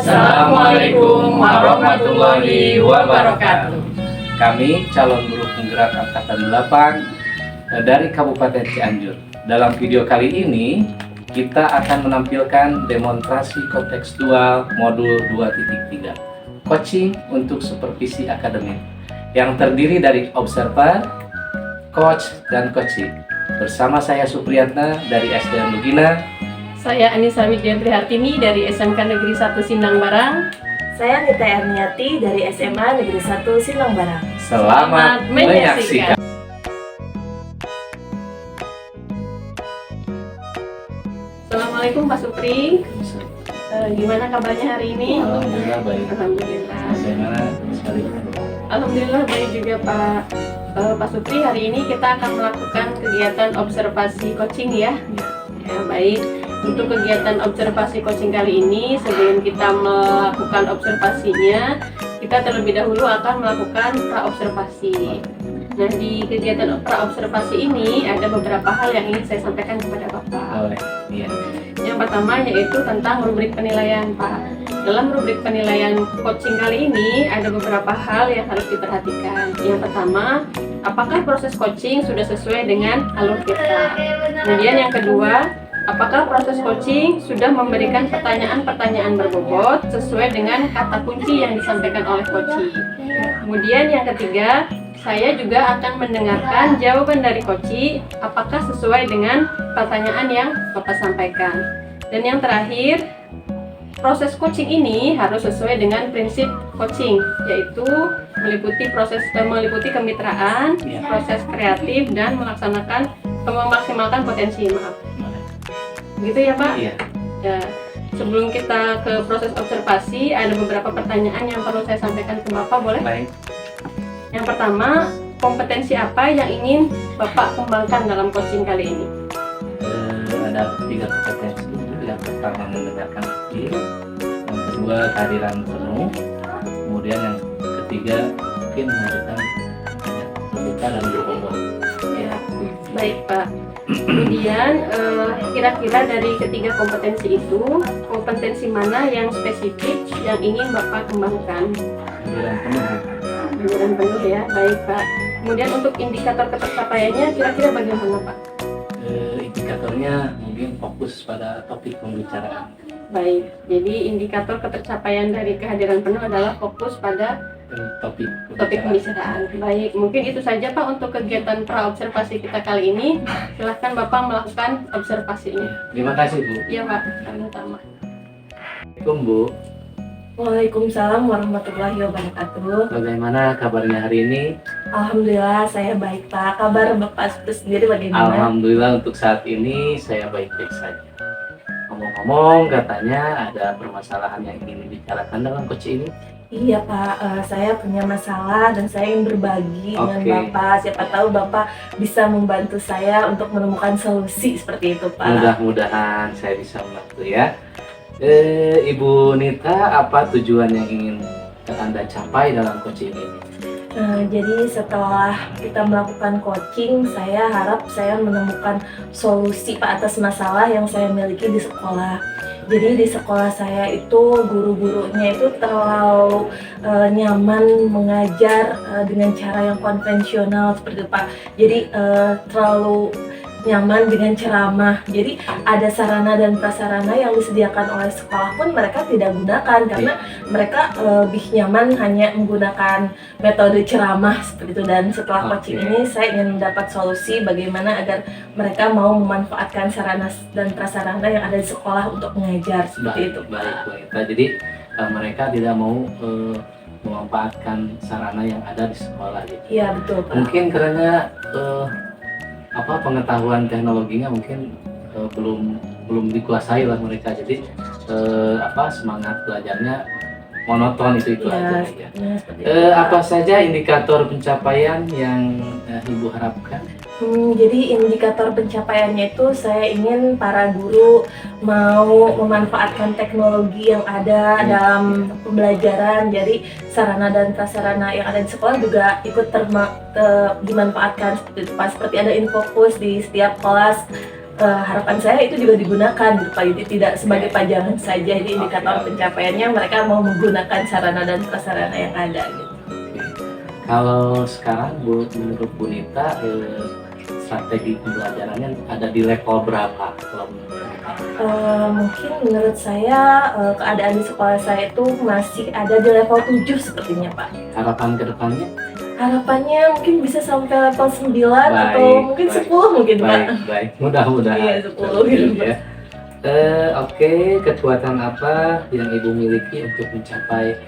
Assalamualaikum warahmatullahi wabarakatuh. Kami calon guru penggerak angkatan 8 dari Kabupaten Cianjur. Dalam video kali ini kita akan menampilkan demonstrasi kontekstual modul 2.3 coaching untuk supervisi akademik yang terdiri dari observer, coach, dan coaching. Bersama saya Supriyatna dari SDN Lugina. Saya Anissa Widyantri Hartini dari SMK Negeri 1 Sindang Barang. Saya Nita Erniati dari SMA Negeri 1 Sindang Barang. Selamat menyaksikan. Assalamualaikum Pak Supri. Gimana kabarnya hari ini? Alhamdulillah baik. Alhamdulillah. Bagaimana sekali? Alhamdulillah baik juga Pak. Pak Supri, hari ini kita akan melakukan kegiatan observasi coaching ya. Ya baik. Untuk kegiatan observasi coaching kali ini, sebelum kita melakukan observasinya, kita terlebih dahulu akan melakukan praobservasi. Nah, di kegiatan praobservasi ini ada beberapa hal yang ingin saya sampaikan kepada Bapak. Iya. Yang pertama yaitu tentang rubrik penilaian, Pak. Dalam rubrik penilaian coaching kali ini ada beberapa hal yang harus diperhatikan. Yang pertama, apakah proses coaching sudah sesuai dengan alur kita? Kemudian yang kedua, apakah proses coaching sudah memberikan pertanyaan-pertanyaan berbobot sesuai dengan kata kunci yang disampaikan oleh coaching? Kemudian yang ketiga, saya juga akan mendengarkan jawaban dari coaching apakah sesuai dengan pertanyaan yang Bapak sampaikan. Dan yang terakhir, proses coaching ini harus sesuai dengan prinsip coaching, yaitu meliputi kemitraan, proses kreatif, dan memaksimalkan potensi. Begitu ya Pak? Iya. Ya, sebelum kita ke proses observasi, ada beberapa pertanyaan yang perlu saya sampaikan ke Bapak, boleh? Baik. Yang pertama, kompetensi apa yang ingin Bapak kembangkan dalam coaching kali ini? Ada 3 kompetensi. Yang pertama mendengarkan aktif, yang kedua kehadiran penuh, kemudian yang ketiga mungkin menunjukkan terbuka dan berbobot. Ya, baik Pak. Kemudian kira-kira dari ketiga kompetensi itu, kompetensi mana yang spesifik yang ingin Bapak kembangkan? Kehadiran penuh. Kehadiran penuh ya, baik Pak. Kemudian untuk indikator ketercapaiannya kira-kira bagaimana Pak? Indikatornya mungkin fokus pada topik pembicaraan. Baik, jadi indikator ketercapaian dari kehadiran penuh adalah fokus pada Topik pembicaraan. Baik, mungkin itu saja Pak untuk kegiatan praobservasi kita kali ini. Silahkan Bapak melakukan observasinya. Terima kasih Bu. Iya Pak, kami utama. Assalamualaikum Bu. Waalaikumsalam warahmatullahi wabarakatuh. Bagaimana kabarnya hari ini? Alhamdulillah saya baik Pak. Kabar Bapak sendiri bagaimana? Alhamdulillah untuk saat ini saya baik-baik saja. Ngomong-ngomong, katanya ada permasalahan yang ingin dibicarakan dalam coaching ini. Iya Pak, saya punya masalah dan saya ingin berbagi dengan Bapak. Siapa tahu Bapak bisa membantu saya untuk menemukan solusi seperti itu Pak. Mudah-mudahan saya bisa membantu ya. Ibu Nita, apa tujuan yang ingin Anda capai dalam coaching ini? Jadi setelah kita melakukan coaching, saya harap saya menemukan solusi Pak atas masalah yang saya miliki di sekolah. Jadi di sekolah saya itu guru-gurunya itu terlalu nyaman mengajar dengan cara yang konvensional seperti itu Pak. Jadi terlalu nyaman dengan ceramah. Jadi ada sarana dan prasarana yang disediakan oleh sekolah pun mereka tidak gunakan karena mereka lebih nyaman hanya menggunakan metode ceramah seperti itu. Dan setelah coaching ini saya ingin mendapat solusi bagaimana agar mereka mau memanfaatkan sarana dan prasarana yang ada di sekolah untuk mengajar seperti itu. Baik. Jadi mereka tidak mau memanfaatkan sarana yang ada di sekolah gitu. Iya betul Pak. Mungkin karena pengetahuan teknologinya mungkin belum dikuasai lah mereka, jadi semangat belajarnya monoton itu aja. Apa saja indikator pencapaian yang Ibu harapkan? Jadi indikator pencapaiannya itu saya ingin para guru mau memanfaatkan teknologi yang ada dalam pembelajaran. Jadi sarana dan prasarana yang ada di sekolah juga ikut dimanfaatkan seperti ada infocus di setiap kelas harapan saya itu juga digunakan gitu Pak. Jadi tidak sebagai pajangan saja, jadi indikator pencapaiannya mereka mau menggunakan sarana dan prasarana yang ada gitu. Kalau sekarang menurut Bu Nita, strategi pembelajarannya ada di level berapa? Kalau Mungkin menurut saya keadaan di sekolah saya itu masih ada di level 7 sepertinya Pak. harapan ke depannya? Harapannya mungkin bisa sampai level 9 atau mungkin 10 mungkin Pak. Baik. Mudah-mudahan. Iya, 10 gitu Pak. Ya. Oke, kekuatan apa yang Ibu miliki untuk mencapai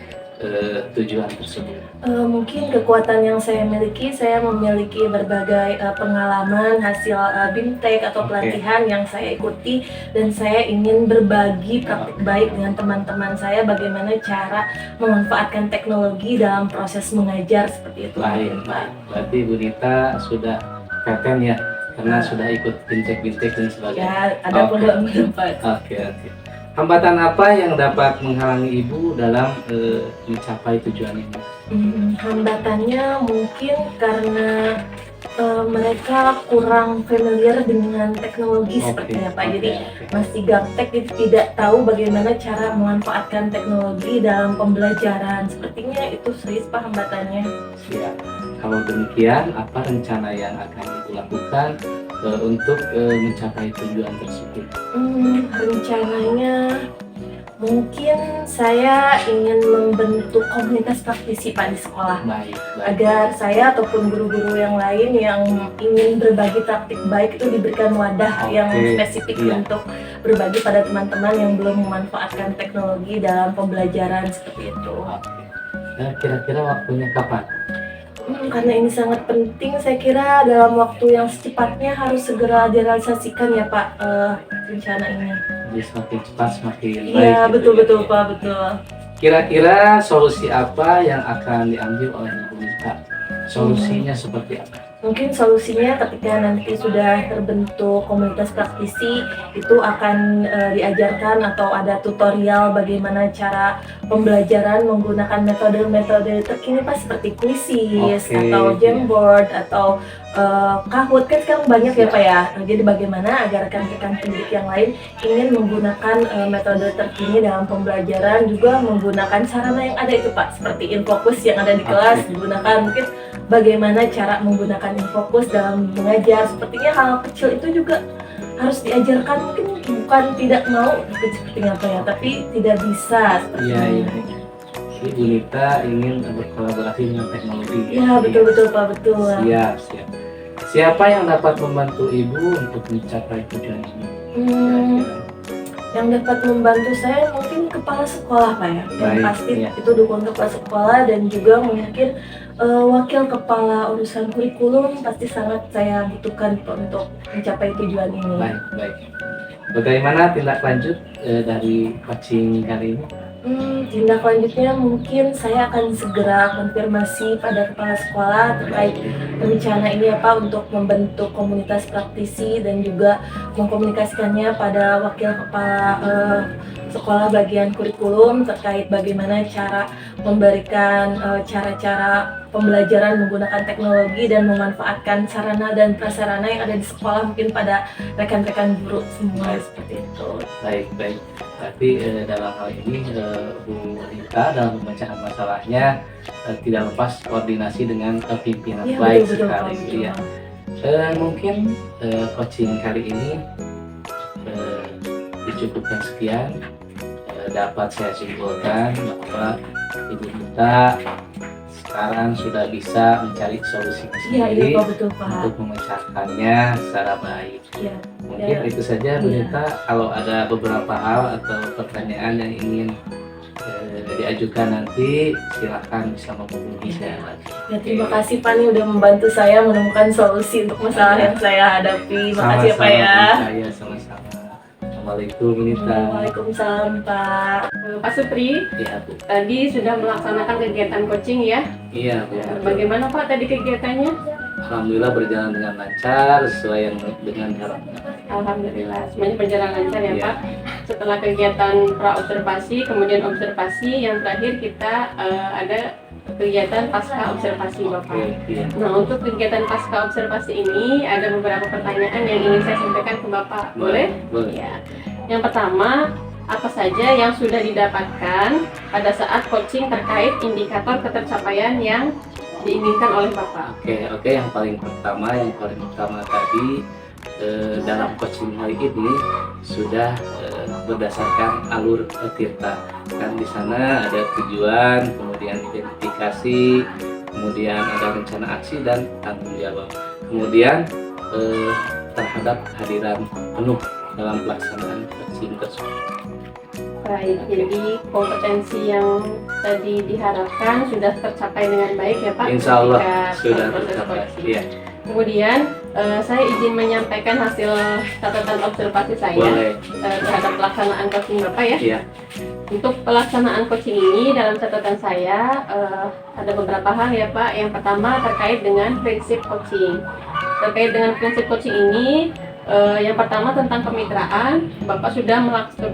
tujuan tersebut? Mungkin kekuatan yang saya miliki, saya memiliki berbagai pengalaman hasil BIMTEK atau pelatihan yang saya ikuti, dan saya ingin berbagi praktik baik dengan teman-teman saya bagaimana cara memanfaatkan teknologi dalam proses mengajar seperti itu. Baik. Pak. Berarti Bu Nita sudah paten ya, karena sudah ikut BIMTEK dan sebagainya. Ya, ada pengalaman Pak. Oke. Hambatan apa yang dapat menghalangi Ibu dalam mencapai tujuan ini? Hambatannya mungkin karena mereka kurang familiar dengan teknologi sepertinya Pak. Jadi masih gaptek, jadi tidak tahu bagaimana cara memanfaatkan teknologi dalam pembelajaran. Sepertinya itu serius Pak hambatannya. Siap. Kalau demikian, apa rencana yang akan Ibu lakukan untuk mencapai tujuan tersebut? Rencananya mungkin saya ingin membentuk komunitas praktisi Pak di sekolah. Baik. Agar saya ataupun guru-guru yang lain yang ingin berbagi praktik baik itu diberikan wadah yang spesifik untuk berbagi pada teman-teman yang belum memanfaatkan teknologi dalam pembelajaran seperti itu. Kira-kira waktunya kapan? Karena ini sangat penting, saya kira dalam waktu yang secepatnya harus segera direalisasikan ya Pak, rencana ini. Jadi semakin cepat semakin baik. Iya, gitu betul ya. Pak, betul. Kira-kira solusi apa yang akan diambil oleh Ibu Nita? Solusinya seperti apa? Mungkin solusinya ketika nanti sudah terbentuk komunitas praktisi, itu akan diajarkan atau ada tutorial bagaimana cara pembelajaran menggunakan metode-metode terkini Pak, seperti Quizzes atau Jamboard atau Kahoot, kan sekarang banyak ya Pak ya. Jadi bagaimana agar rekan-rekan pendidik yang lain ingin menggunakan metode terkini dalam pembelajaran, juga menggunakan sarana yang ada itu Pak, seperti Infocus yang ada di kelas digunakan. Mungkin bagaimana cara menggunakan Infocus dalam mengajar, sepertinya hal kecil itu juga harus diajarkan. Mungkin bukan tidak mau seperti apa ya, tapi tidak bisa seperti Iya. Ibu Nita ingin berkolaborasi dengan teknologi. Iya, betul Pak, betul. Siap. Siapa yang dapat membantu Ibu untuk mencapai tujuan ini? Yang dapat membantu saya mungkin kepala sekolah Pak ya. Yang pasti itu dukung kepala sekolah, dan juga mungkin wakil kepala urusan kurikulum pasti sangat saya butuhkan untuk mencapai tujuan ini. Baik. Bagaimana tindak lanjut dari coaching kali ini? Tindak lanjutnya mungkin saya akan segera konfirmasi pada kepala sekolah terkait rencana ini ya Pak, untuk membentuk komunitas praktisi dan juga mengkomunikasikannya pada wakil kepala sekolah bagian kurikulum terkait bagaimana cara memberikan cara-cara pembelajaran menggunakan teknologi dan memanfaatkan sarana dan prasarana yang ada di sekolah mungkin pada rekan-rekan guru semua seperti itu. Baik. Berarti dalam hal ini Bu Nita dalam pemecahkan masalahnya tidak lepas koordinasi dengan pimpinan. Baik sekali. Mungkin coaching kali ini dicukupkan sekian. Dapat saya simpulkan bahwa Ibu Nita sekarang sudah bisa mencari solusinya sendiri betul, Pak. untuk memecahkannya secara baik. Mungkin itu saja Bu Nita. Kalau ada beberapa hal atau pertanyaan yang ingin diajukan nanti, silahkan bisa menghubungi saya lagi. Terima kasih Pak nih udah membantu saya menemukan solusi untuk masalah yang saya hadapi. Makasih ya Pak ya. Sama-sama. Assalamualaikum Bu Nita. Waalaikumsalam Pak. Pak Supri, Iya Bu. tadi sudah melaksanakan kegiatan coaching ya? Iya Bu. Bagaimana Pak tadi kegiatannya? Alhamdulillah berjalan dengan lancar sesuai yang dengan harapan. Alhamdulillah semuanya berjalan lancar ya Iya. Pak. Setelah kegiatan pra-observasi, kemudian observasi, yang terakhir kita ada kegiatan pasca observasi Bapak. Iya. Nah, untuk kegiatan pasca observasi ini ada beberapa pertanyaan yang ingin saya sampaikan ke Bapak. Boleh? Boleh. Ya. Yang pertama, apa saja yang sudah didapatkan pada saat coaching terkait indikator ketercapaian yang diinginkan oleh Bapak? Oke, yang paling pertama tadi dalam coaching hari ini sudah berdasarkan alur tirta. Kan di sana ada tujuan, kemudian identifikasi, kemudian ada rencana aksi dan tanggung jawab. Kemudian terhadap kehadiran penuh dalam pelaksanaan coaching tersebut. Baik, jadi kompetensi yang tadi diharapkan sudah tercapai dengan baik ya Pak? Insya Allah ketika sudah proses tercapai. coaching. Iya, Kemudian saya izin menyampaikan hasil catatan observasi saya boleh. terhadap pelaksanaan coaching Bapak ya. Iya, Untuk pelaksanaan coaching ini dalam catatan saya ada beberapa hal ya Pak. Yang pertama terkait dengan prinsip coaching. Terkait dengan prinsip coaching ini, yang pertama tentang kemitraan, Bapak sudah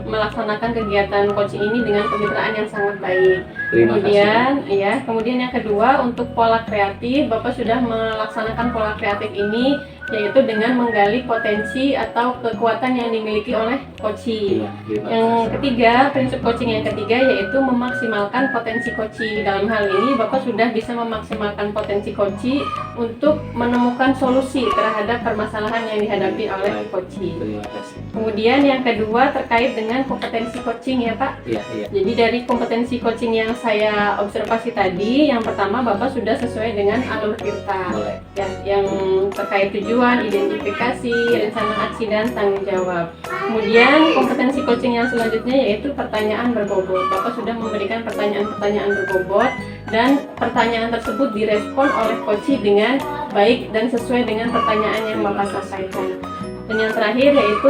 melaksanakan kegiatan coaching ini dengan kemitraan yang sangat baik. terima kasih. Kemudian yang kedua untuk pola kreatif, Bapak sudah melaksanakan pola kreatif ini yaitu dengan menggali potensi atau kekuatan yang dimiliki oleh coaching. Iya, terima Yang kasih. ketiga, prinsip coaching yang ketiga yaitu memaksimalkan potensi coaching. Dalam hal ini, Bapak sudah bisa memaksimalkan potensi coaching untuk menemukan solusi terhadap permasalahan yang dihadapi oleh coaching. Terima kasih. Kemudian yang kedua terkait dengan kompetensi coaching ya Pak. Iya. Jadi dari kompetensi coaching yang saya observasi tadi, yang pertama Bapak sudah sesuai dengan alur tirta. Boleh. Ya, yang terkait tujuan, identifikasi, rencana aksi, dan tanggung jawab. Kemudian kompetensi coaching yang selanjutnya yaitu pertanyaan berbobot. Bapak sudah memberikan pertanyaan-pertanyaan berbobot dan pertanyaan tersebut direspon oleh coach dengan baik dan sesuai dengan pertanyaan yang Bapak sampaikan. Dan yang terakhir yaitu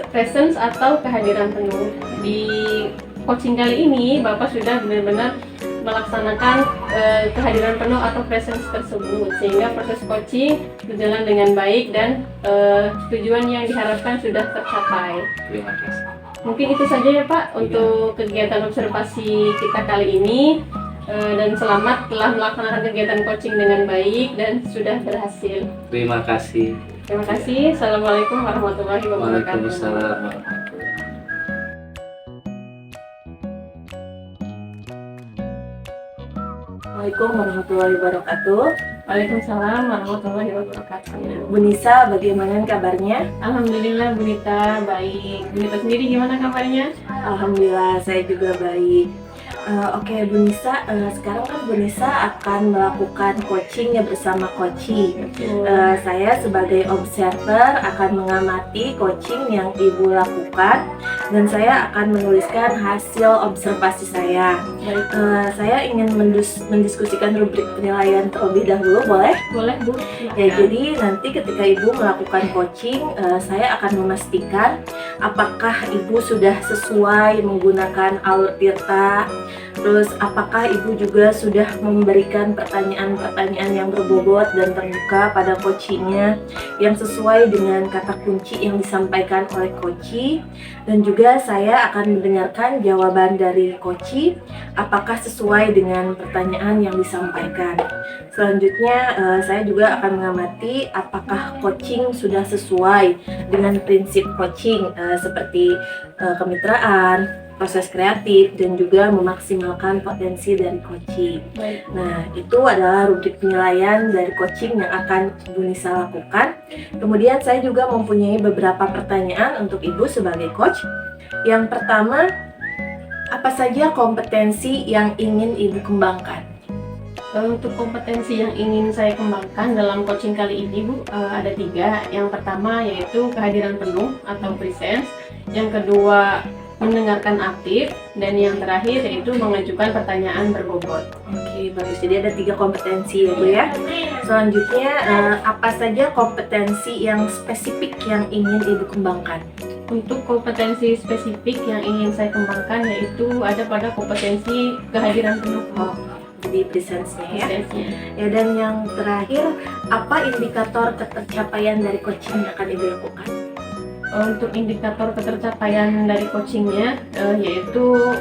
presence atau kehadiran penuh. Di coaching kali ini Bapak sudah benar-benar melaksanakan kehadiran penuh atau presence tersebut sehingga proses coaching berjalan dengan baik dan tujuan yang diharapkan sudah tercapai. Terima kasih. Mungkin itu saja ya Pak untuk kegiatan observasi kita kali ini, dan selamat telah melaksanakan kegiatan coaching dengan baik dan sudah berhasil. Terima kasih. Terima kasih. Assalamualaikum warahmatullahi wabarakatuh. Waalaikumsalam warahmatullahi. Assalamualaikum warahmatullahi wabarakatuh. Waalaikumsalam warahmatullahi wabarakatuh. Bu Nisa, bagaimana kabarnya? Alhamdulillah Bu Nita baik. Bu Nita sendiri gimana kabarnya? Alhamdulillah, saya juga baik. Oke, Bu Nisa, sekarang kan Bu Nisa akan melakukan coaching ya bersama coaching. Saya sebagai observer akan mengamati coaching yang Ibu lakukan dan saya akan menuliskan hasil observasi saya. Baik. Saya ingin mendiskusikan rubrik penilaian terlebih dahulu, boleh? Boleh Bu. Ya, jadi nanti ketika Ibu melakukan coaching, saya akan memastikan apakah Ibu sudah sesuai menggunakan alur tirta, terus apakah Ibu juga sudah memberikan pertanyaan-pertanyaan yang berbobot dan terbuka pada coachingnya yang sesuai dengan kata kunci yang disampaikan oleh coaching, dan juga saya akan mendengarkan jawaban dari coaching apakah sesuai dengan pertanyaan yang disampaikan. Selanjutnya saya juga akan mengamati apakah coaching sudah sesuai dengan prinsip coaching seperti kemitraan, proses kreatif, dan juga memaksimalkan potensi dari coaching. Baik. Nah, itu adalah rubrik penilaian dari coaching yang akan Bu Nisa lakukan. Kemudian saya juga mempunyai beberapa pertanyaan untuk Ibu sebagai coach. Yang pertama, apa saja kompetensi yang ingin Ibu kembangkan? Untuk kompetensi yang ingin saya kembangkan dalam coaching kali ini Bu, ada 3. Yang pertama yaitu kehadiran penuh atau presence. Yang kedua mendengarkan aktif, dan yang terakhir yaitu mengajukan pertanyaan berbobot. Oke, bagus. Jadi ada 3 kompetensi ya Bu ya. Selanjutnya, apa saja kompetensi yang spesifik yang ingin Ibu kembangkan? Untuk kompetensi spesifik yang ingin saya kembangkan yaitu ada pada kompetensi kehadiran penuh. di presence-nya ya. Prosesnya. Ya, dan yang terakhir, apa indikator ketercapaian dari coaching yang akan Ibu lakukan? Untuk indikator ketercapaian dari coachingnya, yaitu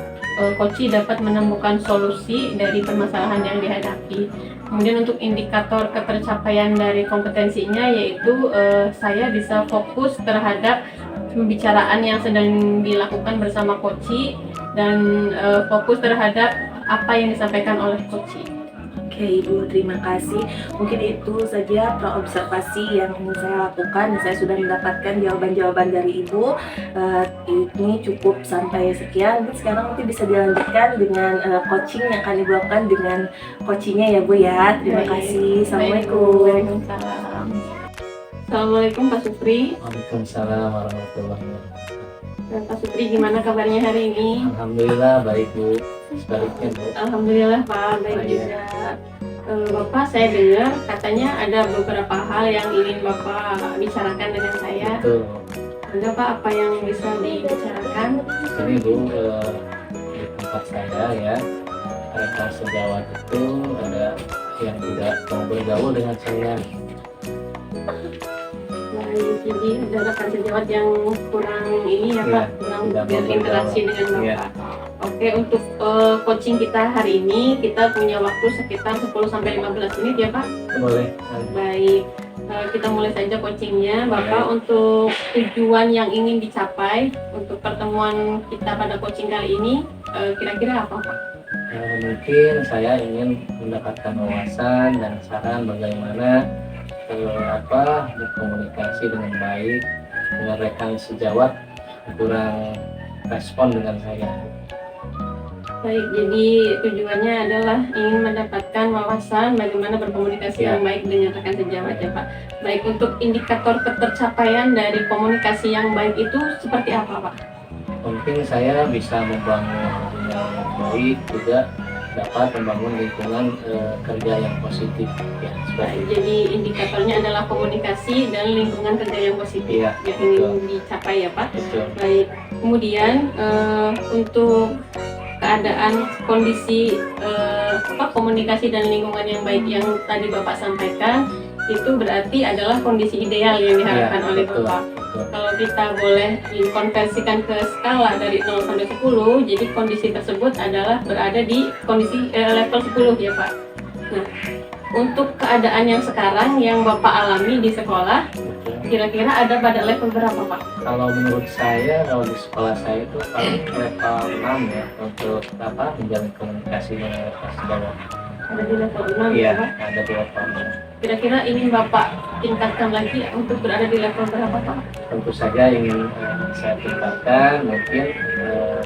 coachee dapat menemukan solusi dari permasalahan yang dihadapi. Kemudian untuk indikator ketercapaian dari kompetensinya, yaitu saya bisa fokus terhadap pembicaraan yang sedang dilakukan bersama coachee dan fokus terhadap apa yang disampaikan oleh coachee. Oke Ibu, terima kasih. Mungkin itu saja observasi yang ingin saya lakukan. Saya sudah mendapatkan jawaban-jawaban dari Ibu. Ini cukup sampai sekian. Sekarang mungkin bisa dilanjutkan dengan coaching yang akan Ibu lakukan dengan coachingnya ya Bu ya. Terima kasih. Assalamualaikum. Waalaikumsalam. Assalamualaikum Pak Supri. Waalaikumsalam warahmatullahi wabarakatuh. Dan Pak Supri, gimana kabarnya hari ini? Alhamdulillah baik Bu. Sebaliknya Bu. Alhamdulillah Pak, baik juga. Bapak, saya dengar katanya ada beberapa hal yang ingin Bapak bicarakan dengan saya. Betul. Ada Pak, apa yang bisa dibicarakan? Ini Bu, di tempat saya ya, rekan sejawat itu ada yang tidak mau bergaul dengan saya. Baik, jadi ada rekan sejawat yang kurang ini ya Iya, Pak, kurang tidak mau berinteraksi bergaul. dengan Bapak. Iya. Oke, untuk coaching kita hari ini, kita punya waktu sekitar 10-15 menit ya Pak. Boleh. Baik, kita mulai saja coachingnya. Bapak, untuk tujuan yang ingin dicapai untuk pertemuan kita pada coaching kali ini, kira-kira apa Pak? Mungkin saya ingin mendapatkan wawasan dan saran bagaimana berkomunikasi dengan baik dengan rekan sejawat kurang respon dengan saya. Baik, jadi tujuannya adalah ingin mendapatkan wawasan bagaimana berkomunikasi Ya. yang baik dengan rekan sejawat ya Pak. Baik, untuk indikator ketercapaian dari komunikasi yang baik itu seperti apa Pak? Mungkin saya bisa membangun hubungan yang baik, juga dapat membangun lingkungan kerja yang positif ya, seperti Baik, itu. jadi indikatornya adalah komunikasi dan lingkungan kerja yang positif Iya, yang betul. ingin dicapai ya Pak. Betul. Baik, kemudian untuk keadaan kondisi komunikasi dan lingkungan yang baik yang tadi Bapak sampaikan itu berarti adalah kondisi ideal yang diharapkan Iya, oleh betul, Bapak. betul. Kalau kita boleh dikonversikan ke skala dari 0 sampai 10, jadi kondisi tersebut adalah berada di kondisi level 10 ya Pak. Nah, untuk keadaan yang sekarang yang Bapak alami di sekolah, Betul. kira-kira ada pada level berapa Pak? Kalau menurut saya, kalau di sekolah saya itu paling level 6 ya untuk menjalin komunikasi dengan rekan sejawat. Ada di level 6 Iya, ya Pak? ada di level 6. Kira-kira ingin Bapak tingkatkan lagi untuk berada di level berapa Pak? Tentu saja ingin saya tingkatkan mungkin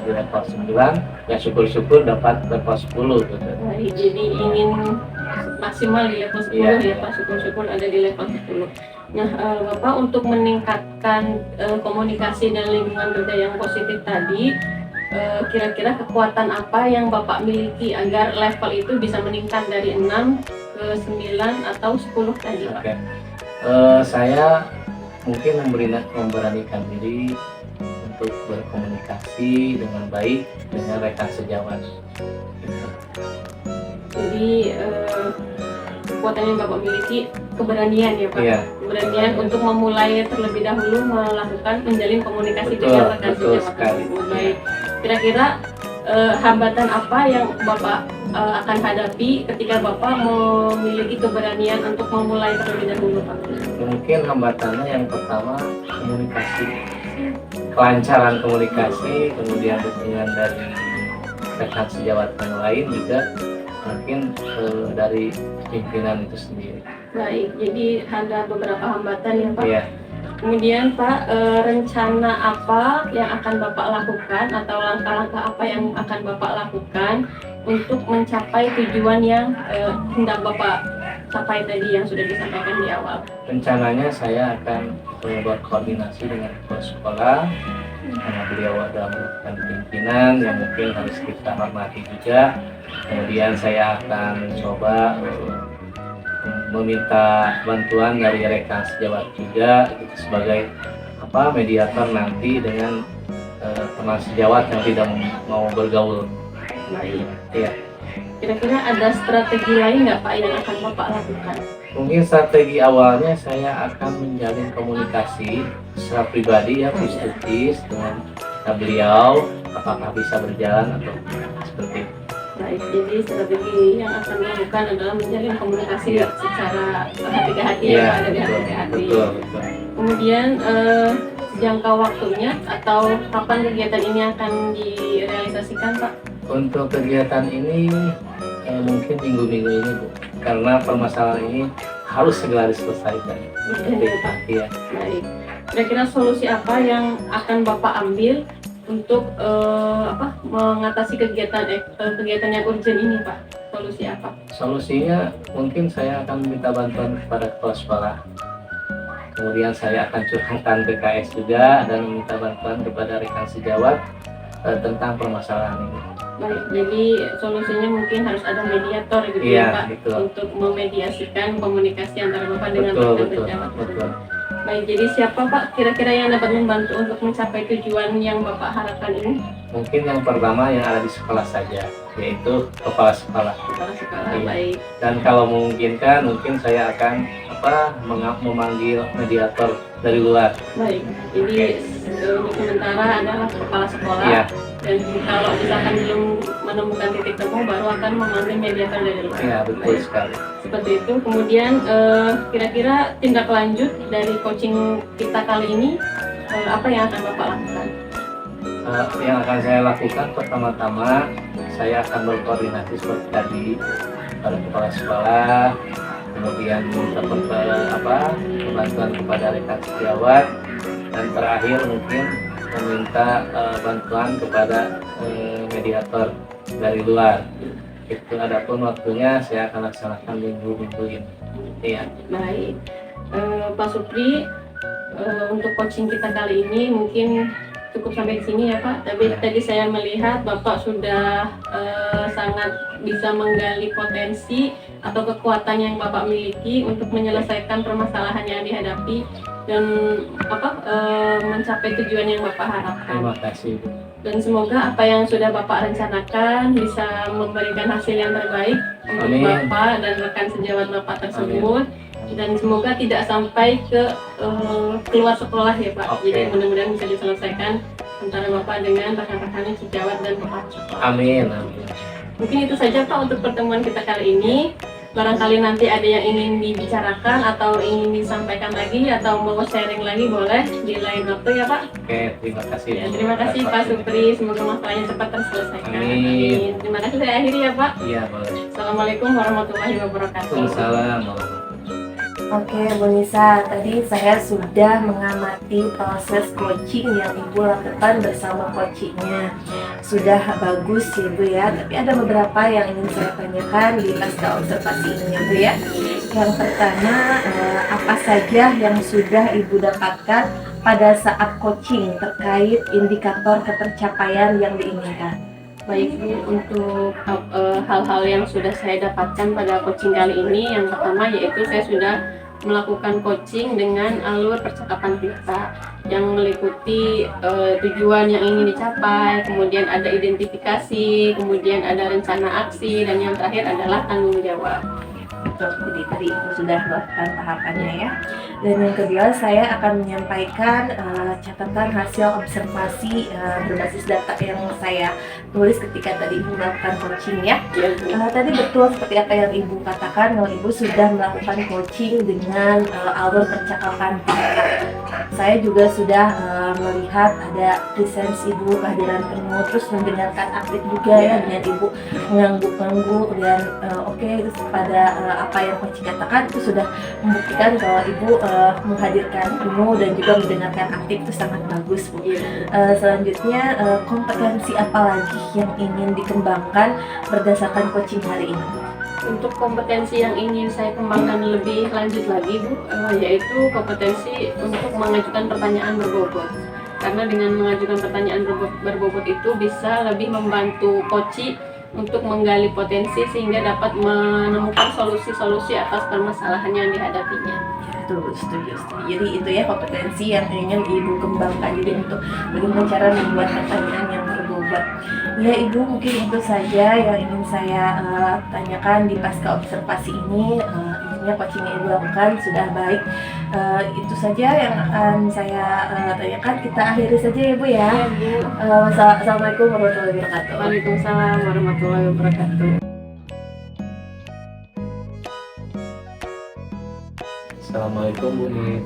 di level 9, ya syukur-syukur dapat level 10 gitu. Baik, jadi ingin maksimal di level 10 Iya, ya iya. Pak, syukur-syukur ada di level 10. Nah, Bapak untuk meningkatkan komunikasi dan lingkungan kerja yang positif tadi, kira-kira kekuatan apa yang Bapak miliki agar level itu bisa meningkat dari 6 ke 9 atau 10 tadi Pak? Oke. Saya mungkin memberanikan diri untuk berkomunikasi dengan baik dengan rekan sejawat. Gitu. Jadi kekuatan yang Bapak miliki keberanian ya Pak? Iya. Keberanian untuk memulai terlebih dahulu melakukan menjalin komunikasi Betul, dengan rekan betul sejawat sekali. tersebut. Baik, kira-kira hambatan apa yang Bapak akan hadapi ketika Bapak memiliki keberanian untuk memulai terlebih dahulu Pak? Mungkin hambatannya yang pertama komunikasi, kelancaran komunikasi, kemudian dukungan dari rekan sejawat yang lain juga mungkin dari pimpinan itu sendiri. Baik, jadi ada beberapa hambatan ya Pak. Iya. Kemudian Pak, rencana apa yang akan Bapak lakukan atau langkah-langkah apa yang akan Bapak lakukan untuk mencapai tujuan yang hendak Bapak capai tadi yang sudah disampaikan di awal? Rencananya saya akan berkoordinasi dengan kepala sekolah karena beliau adalah merupakan pimpinan yang mungkin harus kita hormati juga. Kemudian saya akan coba meminta bantuan dari rekan sejawat juga gitu, sebagai mediator nanti dengan teman sejawat yang tidak mau bergaul. Baik. Iya. Kira-kira ada strategi lain nggak Pak yang akan Bapak lakukan? Mungkin strategi awalnya saya akan menjalin komunikasi secara pribadi ya, face to face dengan beliau, apakah bisa berjalan atau seperti itu. Baik, jadi strategi yang akan dilakukan adalah menjalin komunikasi Iya. secara hati ke hati Iya, ya, ada di betul, hati ke hati. betul, betul. Kemudian jangka waktunya atau kapan kegiatan ini akan direalisasikan Pak? Untuk kegiatan ini mungkin minggu-minggu ini Bu, karena permasalahan ini harus segera diselesaikan. Iya, Pak. Iya. Baik. Kira-kira solusi apa yang akan Bapak ambil untuk mengatasi kegiatan yang urgent ini Pak? Solusi apa? Solusinya mungkin saya akan minta bantuan kepada kepala sekolah. Kemudian saya akan curhatkan ke KS juga dan meminta bantuan kepada rekan sejawat tentang permasalahan ini. Baik, jadi solusinya mungkin harus ada mediator gitu Iya, ya Pak, betul. untuk memediasikan komunikasi antara Bapak dengan Betul, rekan betul, sejawat. betul. Baik, jadi siapa Pak kira-kira yang dapat membantu untuk mencapai tujuan yang Bapak harapkan ini? Mungkin yang pertama yang ada di sekolah saja, yaitu kepala sekolah. Kepala sekolah, Iya. baik. Dan kalau memungkinkan, mungkin saya akan memanggil mediator dari luar. Baik, jadi untuk sementara adalah kepala sekolah. Iya, Dan kalau misalkan belum menemukan titik temu, baru akan memanggil mediator dari luar. iya betul Baik. sekali. Seperti itu. Kemudian kira-kira tindak lanjut dari coaching kita kali ini apa yang akan Bapak lakukan? Yang akan saya lakukan pertama-tama, saya akan berkoordinasi seperti tadi pada kepala sekolah, kemudian minta bantuan kepada rekan sejawat, dan terakhir mungkin meminta bantuan kepada mediator dari luar. Itu adapun waktunya saya akan laksanakan minggu-minggu ini. Iya. Baik, Pak Supri, untuk coaching kita kali ini mungkin cukup sampai di sini ya Pak. Tapi Ya. tadi saya melihat Bapak sudah sangat bisa menggali potensi atau kekuatan yang Bapak miliki untuk menyelesaikan permasalahan yang dihadapi dan mencapai tujuan yang Bapak harapkan. Terima kasih. Dan semoga apa yang sudah Bapak rencanakan bisa memberikan hasil yang terbaik untuk Amin. Bapak dan rekan sejawat Bapak tersebut. Dan semoga tidak sampai ke keluar sekolah ya Pak. Oke. Jadi mudah-mudahan bisa diselesaikan antara Bapak dengan rekan-rekan sejawat dan Bapak sekolah. Amin. Amin. Mungkin itu saja Pak untuk pertemuan kita kali ini. Barangkali nanti ada yang ingin dibicarakan atau ingin disampaikan lagi atau mau sharing lagi boleh di lain waktu ya Pak. Oke, terima kasih. Ya, terima kasih Pak Supri, semoga masalahnya cepat terselesaikan. Amin. Terima kasih, saya akhiri ya Pak. Iya, boleh. Assalamualaikum warahmatullahi wabarakatuh. Waalaikumsalam. Oke, Bu Nisa, tadi saya sudah mengamati proses coaching yang Ibu lakukan bersama coachingnya. Sudah bagus ya Bu ya, tapi ada beberapa yang ingin saya tanyakan di pasca observasi ini ya Bu ya. Yang pertama, apa saja yang sudah Ibu dapatkan pada saat coaching terkait indikator ketercapaian yang diinginkan? Baik Bu, untuk hal-hal yang sudah saya dapatkan pada coaching kali ini, yang pertama yaitu saya sudah melakukan coaching dengan alur percakapan kita yang meliputi tujuan yang ingin dicapai, kemudian ada identifikasi, kemudian ada rencana aksi, dan yang terakhir adalah tanggung jawab. Jadi tadi Ibu sudah melakukan tahapannya ya. Dan yang kedua, saya akan menyampaikan catatan hasil observasi berbasis data yang saya tulis ketika tadi Ibu melakukan coaching ya. Tadi betul seperti apa yang Ibu katakan, kalau Ibu sudah melakukan coaching dengan alur percakapan kita. Saya juga sudah melihat ada presence Ibu, kehadiran penuh, terus mendengarkan aktif juga ya, dengan Ibu mengangguk-angguk dan oke, terus pada apa yang coach katakan itu sudah membuktikan kalau Ibu menghadirkan penuh dan juga mendengarkan aktif itu sangat bagus Bu. Selanjutnya kompetensi apa lagi yang ingin dikembangkan berdasarkan coaching hari ini? Untuk kompetensi yang ingin saya kembangkan lebih lanjut lagi Bu, yaitu kompetensi untuk mengajukan pertanyaan berbobot. Karena dengan mengajukan pertanyaan berbobot itu bisa lebih membantu coach untuk menggali potensi sehingga dapat menemukan solusi-solusi atas permasalahan yang dihadapinya. Betul, setuju. Jadi itu ya kompetensi yang ingin Ibu kembangkan. Jadi untuk bagaimana cara membuat pertanyaan yang berbobot berbobot. Ya Ibu, mungkin itu saja yang ingin saya tanyakan di pasca observasi ini. Intinya coaching yang Ibu lakukan sudah baik. Itu saja yang akan saya tanyakan. Kita akhiri saja ya Bu ya. Iya, Bu. Assalamualaikum warahmatullahi wabarakatuh. Waalaikumsalam warahmatullahi wabarakatuh. Assalamualaikum Bu Nit.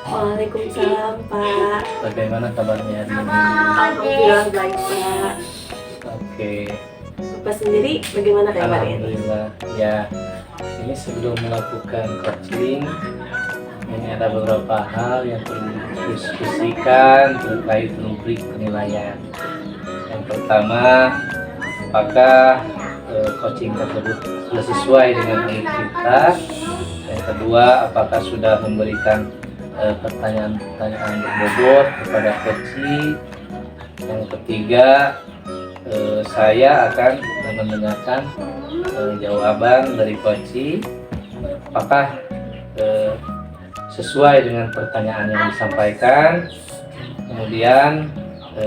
Waalaikumsalam Pak. Bagaimana kabarnya hari ini? Alhamdulillah baik Pak. Oke, Bapak sendiri bagaimana kabarnya? alhamdulillah. Ya, ini sebelum melakukan coaching, ini ada beberapa hal yang perlu didiskusikan terkait rubrik penilaian. Yang pertama, apakah coaching tersebut sudah sesuai dengan unit kita? Yang kedua, apakah sudah memberikan pertanyaan-pertanyaan berbobot kepada coaching? Yang ketiga, saya akan mendengarkan jawaban dari coaching, apakah sesuai dengan pertanyaan yang disampaikan. Kemudian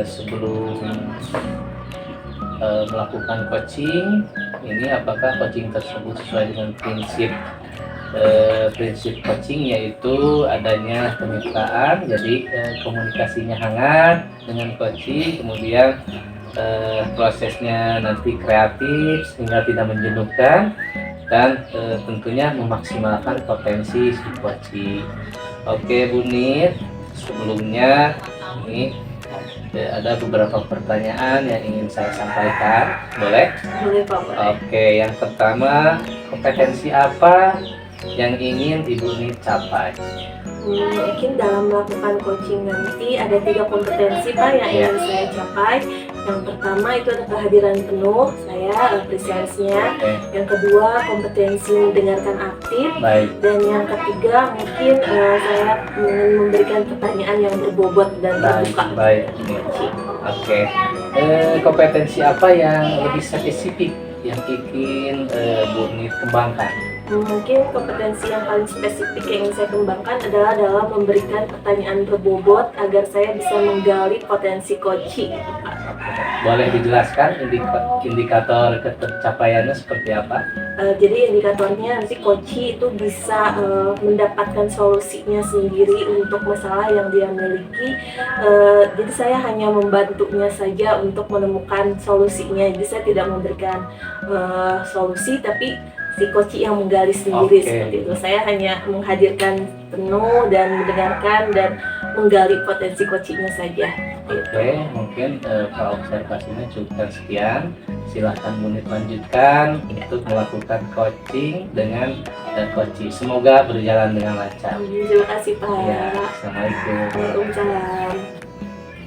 sebelum melakukan coaching ini, apakah coaching tersebut sesuai dengan prinsip coaching, yaitu adanya kemitraan, jadi komunikasinya hangat dengan coaching, kemudian prosesnya nanti kreatif sehingga tidak menjenuhkan, dan tentunya memaksimalkan potensi si coaching. Oke Bu Nit, sebelumnya ini ada beberapa pertanyaan yang ingin saya sampaikan, boleh? Boleh Pak. Oke, yang pertama, kompetensi apa yang ingin Ibu Nit capai? Mungkin dalam melakukan coaching nanti ada 3 kompetensi Pak yang ingin saya capai. Yang pertama itu ada kehadiran penuh, saya apresiasinya. Oke, Yang kedua kompetensi mendengarkan aktif. baik. Dan yang ketiga mungkin saya ingin memberikan pertanyaan yang berbobot dan Baik, terbuka. baik. Oke, kompetensi apa yang lebih spesifik yang ingin Bu Nit kembangkan? Mungkin kompetensi yang paling spesifik yang ingin saya kembangkan adalah dalam memberikan pertanyaan berbobot agar saya bisa menggali potensi coaching. Boleh dijelaskan indikator ketercapaiannya seperti apa? Jadi indikatornya nanti coaching itu bisa mendapatkan solusinya sendiri untuk masalah yang dia miliki. Jadi saya hanya membantunya saja untuk menemukan solusinya. Jadi saya tidak memberikan solusi, tapi si coaching yang menggali sendiri. Oke. Seperti itu. Saya hanya menghadirkan penuh dan mendengarkan dan menggali potensi coachingnya saja. Oke, mungkin observasinya cukup sekian. Silahkan Bu Nit lanjutkan untuk melakukan coaching dengan coaching. Semoga berjalan dengan lancar. Terima kasih Pak. Ya, Assalamualaikum. Waalaikumsalam.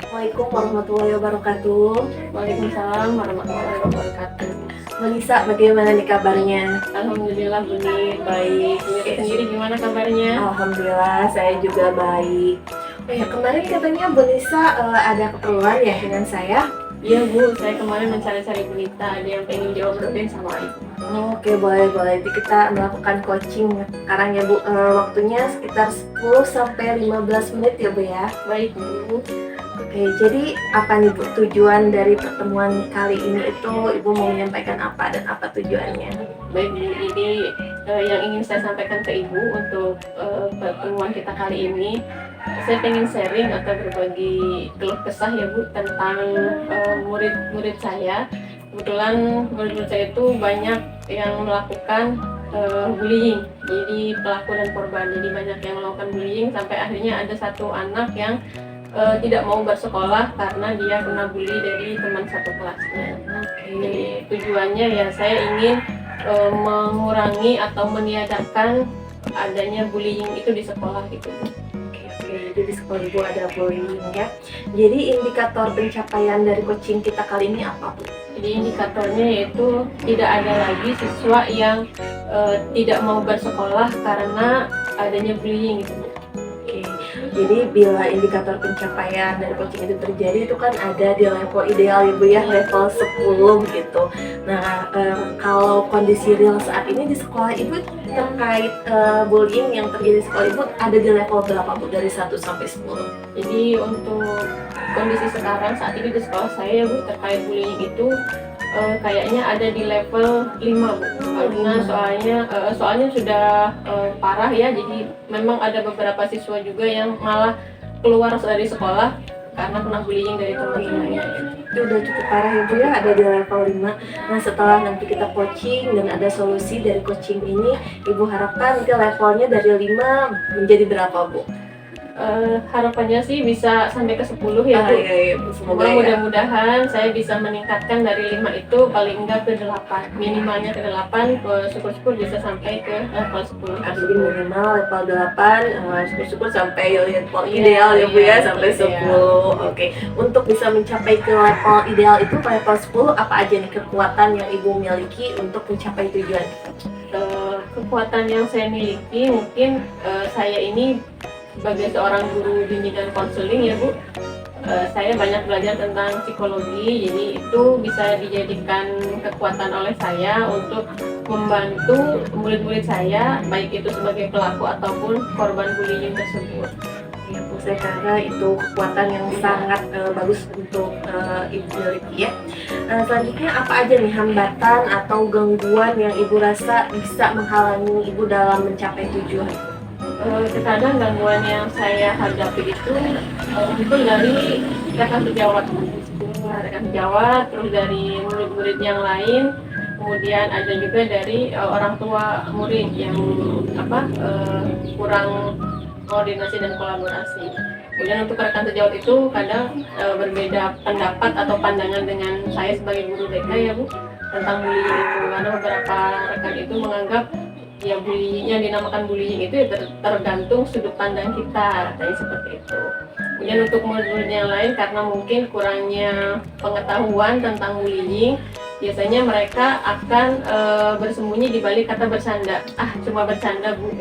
Assalamualaikum warahmatullahi wabarakatuh. Waalaikumsalam warahmatullahi wabarakatuh. Melisa, bagaimana nih kabarnya? Alhamdulillah Bu Nit, baik. Bu Nit sendiri gimana kabarnya? Alhamdulillah, saya juga baik. Oh ya, kemarin katanya Bu Nisa ada keperluan ya dengan saya? Iya Bu, saya kemarin mencari-cari berita, ada yang pengen diobrolin sama Ibu. Oke, boleh. Jadi kita melakukan coaching sekarang ya Bu. Waktunya sekitar 10 sampai 15 menit ya Bu ya. Baik Bu. Oke, jadi apa nih Bu tujuan dari pertemuan kali ini itu, Ibu mau menyampaikan apa dan apa tujuannya? Baik Bu, jadi yang ingin saya sampaikan ke Ibu untuk pertemuan kita kali ini, saya pengen sharing atau berbagi keluh kesah ya Bu tentang murid-murid saya. Kebetulan murid-murid saya itu banyak yang melakukan bullying, jadi pelaku dan korban. Jadi banyak yang melakukan bullying sampai akhirnya ada satu anak yang tidak mau bersekolah karena dia kena bully dari teman satu kelasnya. Jadi tujuannya ya saya ingin mengurangi atau meniadakan adanya bullying itu di sekolah gitu. Jadi di sekolah Ibu ada bullying ya. Jadi indikator pencapaian dari coaching kita kali ini apa Bu? Jadi indikatornya yaitu tidak ada lagi siswa yang tidak mau bersekolah karena adanya bullying gitu. Oke. Jadi bila indikator pencapaian dari coaching itu terjadi itu kan ada di level ideal ya Bu ya, level 10 gitu. Nah kalau kondisi real saat ini di sekolah Ibu terkait bullying yang terjadi di sekolah Ibu ada di level berapa Bu dari 1 sampai 10? Jadi untuk kondisi sekarang saat ini di sekolah saya ya Bu, terkait bullying itu kayaknya ada di level 5 Bu. Karena soalnya sudah parah ya, jadi memang ada beberapa siswa juga yang malah keluar dari sekolah karena kena bullying dari teman-temannya. Itu udah cukup parah ya Bu ya, ada di level 5. Nah setelah nanti kita coaching dan ada solusi dari coaching ini, Ibu harapkan nanti levelnya dari 5 menjadi berapa Bu? Harapannya sih bisa sampai ke 10 ya Bu. Iya, semoga ya. Mudah-mudahan saya bisa meningkatkan dari 5 itu paling enggak ke 8, minimalnya ke 8, syukur-syukur bisa sampai ke level 10. Jadi minimal level 8, syukur-syukur sampai level ideal ya Bu ya, sampai 10. Oke. Untuk bisa mencapai ke level ideal itu level 10, apa aja nih kekuatan yang Ibu miliki untuk mencapai tujuan? Kekuatan yang saya miliki mungkin saya ini sebagai seorang guru bimbing dan konseling ya Bu, saya banyak belajar tentang psikologi, jadi itu bisa dijadikan kekuatan oleh saya untuk membantu murid-murid saya, baik itu sebagai pelaku ataupun korban bullying tersebut. Ya Bu, saya kira itu kekuatan yang sangat bagus untuk Ibu miliki ya. Selanjutnya apa aja nih hambatan atau gangguan yang Ibu rasa bisa menghalangi Ibu dalam mencapai tujuan? Terkadang gangguan yang saya hadapi itu muncul dari rekan sejawat, terus dari murid-murid yang lain, kemudian ada juga dari orang tua murid yang kurang koordinasi dan kolaborasi. Kemudian untuk rekan sejawat itu kadang berbeda pendapat atau pandangan dengan saya sebagai guru TK ya Bu tentang bullying itu, karena beberapa rekan itu menganggap ya bullying yang dinamakan bullying itu ya tergantung sudut pandang kita, katanya seperti itu. Kemudian untuk murid-murid yang lain karena mungkin kurangnya pengetahuan tentang bullying, biasanya mereka akan bersembunyi di balik kata bercanda. Cuma bercanda Bu,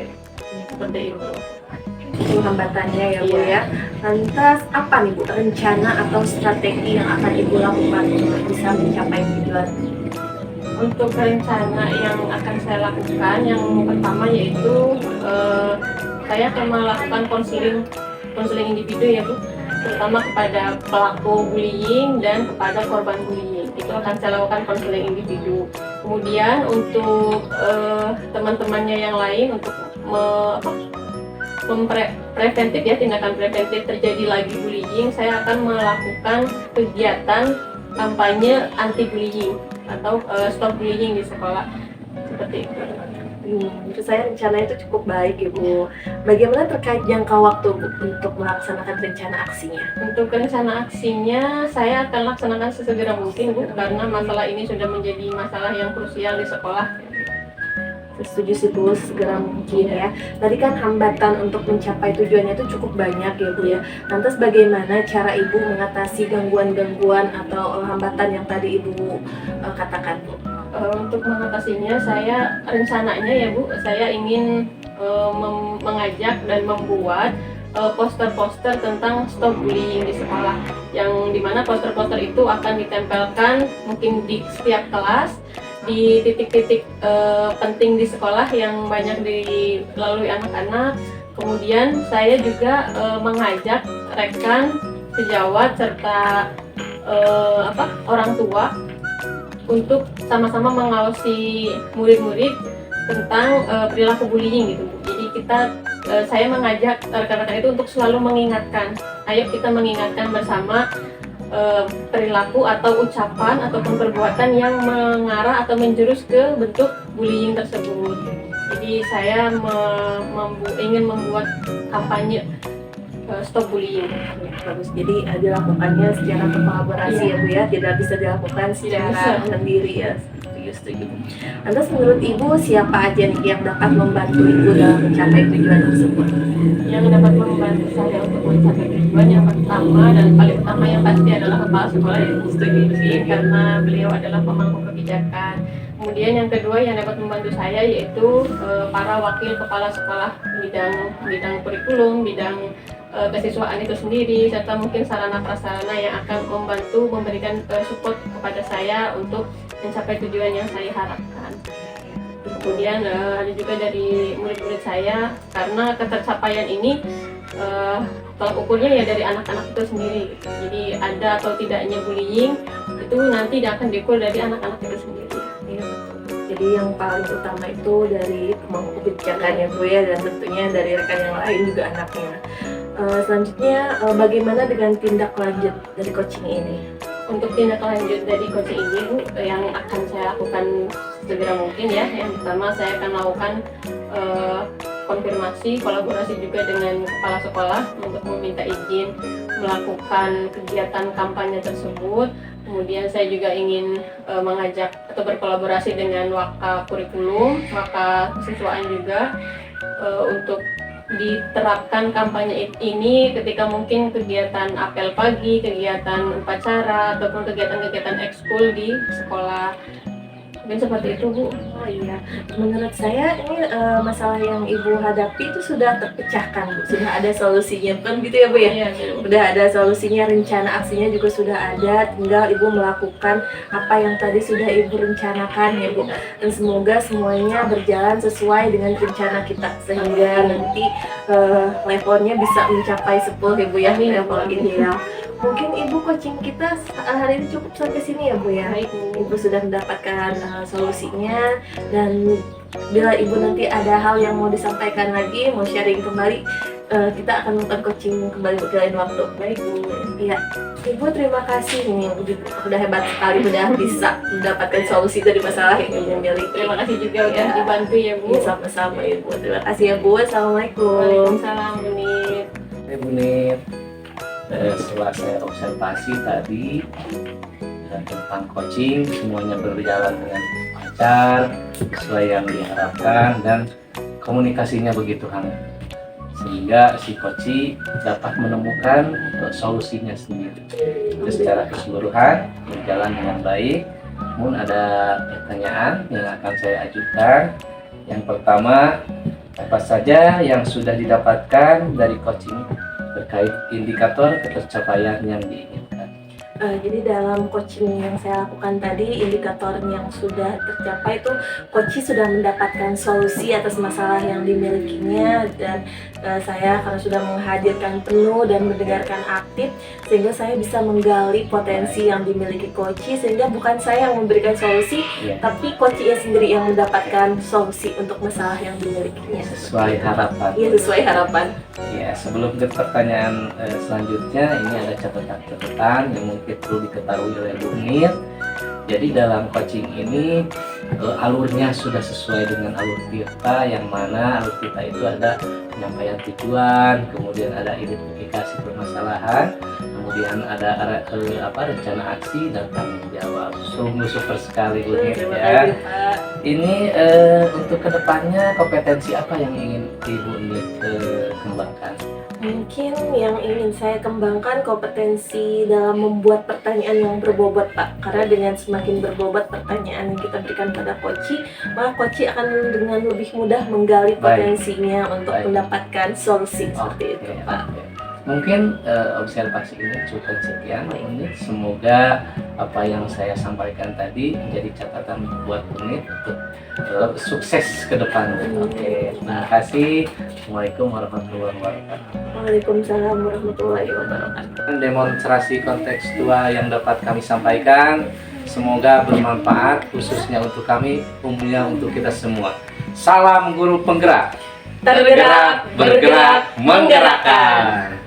seperti itu. Itu hambatannya ya Bu ya. Lantas apa nih Bu rencana atau strategi yang akan Ibu lakukan untuk bisa mencapai tujuan? Untuk rencana yang akan saya lakukan, yang pertama yaitu saya akan melakukan konseling individu ya Bu, terutama kepada pelaku bullying dan kepada korban bullying. Itu akan saya lakukan konseling individu. Kemudian untuk teman-temannya yang lain untuk preventif ya, tindakan preventif terjadi lagi bullying, saya akan melakukan kegiatan kampanye anti bullying atau stop bullying di sekolah, seperti itu. Menurut saya rencana itu cukup baik ya Bu. Bagaimana terkait jangka waktu Bu untuk melaksanakan rencana aksinya? Untuk rencana aksinya saya akan laksanakan sesegera mungkin Bu, karena masalah ini sudah menjadi masalah yang krusial di sekolah. Setuju sih Bu, segera mungkin ya. Tadi kan hambatan untuk mencapai tujuannya itu cukup banyak ya Bu ya. Lantas bagaimana cara Ibu mengatasi gangguan-gangguan atau hambatan yang tadi Ibu katakan Bu? Untuk mengatasinya saya rencananya ya Bu, saya ingin mengajak dan membuat poster-poster tentang stop bullying di sekolah, yang dimana poster-poster itu akan ditempelkan mungkin di setiap kelas, di titik-titik penting di sekolah yang banyak dilalui anak-anak. Kemudian saya juga mengajak rekan sejawat serta orang tua untuk sama-sama mengawasi murid-murid tentang perilaku bullying gitu. Jadi saya mengajak rekan-rekan itu untuk selalu mengingatkan, ayo kita mengingatkan bersama perilaku atau ucapan ataupun perbuatan yang mengarah atau menjurus ke bentuk bullying tersebut. Jadi saya ingin membuat kampanye stop bullying. Bagus. Jadi dilakukannya secara kolaborasi ya Bu ya, tidak bisa dilakukan secara sendiri ya. Setuju. Lantas menurut Ibu siapa aja nih yang dapat membantu Ibu dalam mencapai tujuan tersebut? Yang dapat membantu saya untuk mencapai tujuan yang pertama dan paling utama yang pasti adalah kepala sekolah yang setuju sih, karena beliau adalah pemangku kebijakan. Kemudian yang kedua yang dapat membantu saya yaitu para wakil kepala sekolah bidang kurikulum, bidang kesiswaan itu sendiri, serta mungkin sarana prasarana yang akan membantu memberikan support kepada saya untuk mencapai tujuan yang saya harapkan. Kemudian ada juga dari murid-murid saya, karena ketercapaian ini tolak ukurnya ya dari anak-anak itu sendiri. Jadi ada atau tidaknya bullying itu nanti akan diukur dari anak-anak itu sendiri. Iya, betul. Jadi yang paling utama itu dari kemampu kebijakan ya Bu ya, dan tentunya dari rekan yang lain juga anaknya. Selanjutnya bagaimana dengan tindak lanjut dari coaching ini? Untuk tindak lanjut dari coaching ini Bu, yang akan saya lakukan segera mungkin ya. Yang pertama saya akan melakukan konfirmasi, kolaborasi juga dengan kepala sekolah untuk meminta izin melakukan kegiatan kampanye tersebut. Kemudian saya juga ingin mengajak atau berkolaborasi dengan Waka Kurikulum, Waka Siswaan juga untuk diterapkan kampanye ini ketika mungkin kegiatan apel pagi, kegiatan upacara, ataupun kegiatan-kegiatan ekskul di sekolah. Mungkin seperti itu Bu. Oh iya, menurut saya ini masalah yang Ibu hadapi itu sudah terpecahkan Bu, sudah ada solusinya, kan gitu ya Bu ya? Iya, Udah ada solusinya, rencana aksinya juga sudah ada, tinggal Ibu melakukan apa yang tadi sudah Ibu rencanakan ya Bu. Dan semoga semuanya berjalan sesuai dengan rencana kita, sehingga nanti levelnya bisa mencapai 10 ya Bu ya, level ideal. Mungkin Ibu coaching kita hari ini cukup sampai sini ya Bu ya. Baik Bu. Ibu sudah mendapatkan solusinya, dan bila Ibu nanti ada hal yang mau disampaikan lagi, mau sharing kembali, kita akan melakukan coaching kembali di lain waktu. Baik Bu. Iya, Ibu terima kasih nih, udah hebat sekali, udah bisa mendapatkan solusi dari masalah yang Ibu miliki. Terima kasih juga udah Ya. dibantu ya Bu. Iya, sama-sama Ibu. Terima kasih ya Bu. Assalamualaikum. Waalaikumsalam Bu Nit. Bu Nit, setelah saya observasi tadi tentang coaching, semuanya berjalan dengan lancar sesuai yang diharapkan dan komunikasinya begitu hangat, sehingga si coach dapat menemukan solusinya sendiri. Jadi secara keseluruhan berjalan dengan baik. Namun ada pertanyaan yang akan saya ajukan. Yang pertama, apa saja yang sudah didapatkan dari coaching terkait indikator ketercapaian yang diinginkan? Jadi dalam coaching yang saya lakukan tadi, indikator yang sudah tercapai itu coach sudah mendapatkan solusi atas masalah yang dimilikinya, dan saya karena sudah menghadirkan penuh dan mendengarkan aktif, sehingga saya bisa menggali potensi yang dimiliki coach, sehingga bukan saya yang memberikan solusi, tapi coachnya sendiri yang mendapatkan solusi untuk masalah yang dimilikinya. Sesuai harapan. Iya, sesuai harapan. Ya, sebelum ke pertanyaan selanjutnya, ini ada catatan-catatan yang mungkin perlu diketahui oleh Bu Nit. Jadi dalam coaching ini alurnya sudah sesuai dengan alur Tirta, yang mana alur Tirta itu ada penyampaian tujuan, kemudian ada identifikasi permasalahan, kemudian ada rencana aksi dan tanggung jawab. Sungguh super sekali Bu Nit Terima ya. kasih Pak. Ini untuk kedepannya kompetensi apa yang ingin Ibu Nit kembangkan? Mungkin yang ingin saya kembangkan kompetensi dalam membuat pertanyaan yang berbobot Pak. Karena dengan semakin berbobot pertanyaan yang kita berikan pada coach, maka coach akan dengan lebih mudah menggali potensinya untuk mendapatkan solusi seperti itu Pak. Mungkin observasi ini cukup sekian ini. Semoga apa yang saya sampaikan tadi menjadi catatan buat Unit untuk sukses ke depan. Oke, terima kasih. Assalamualaikum warahmatullahi wabarakatuh. Waalaikumsalam warahmatullahi wabarakatuh. Demonstrasi kontekstual yang dapat kami sampaikan semoga bermanfaat, khususnya untuk kami, umumnya untuk kita semua. Salam guru penggerak. Tergerak, bergerak, menggerakkan.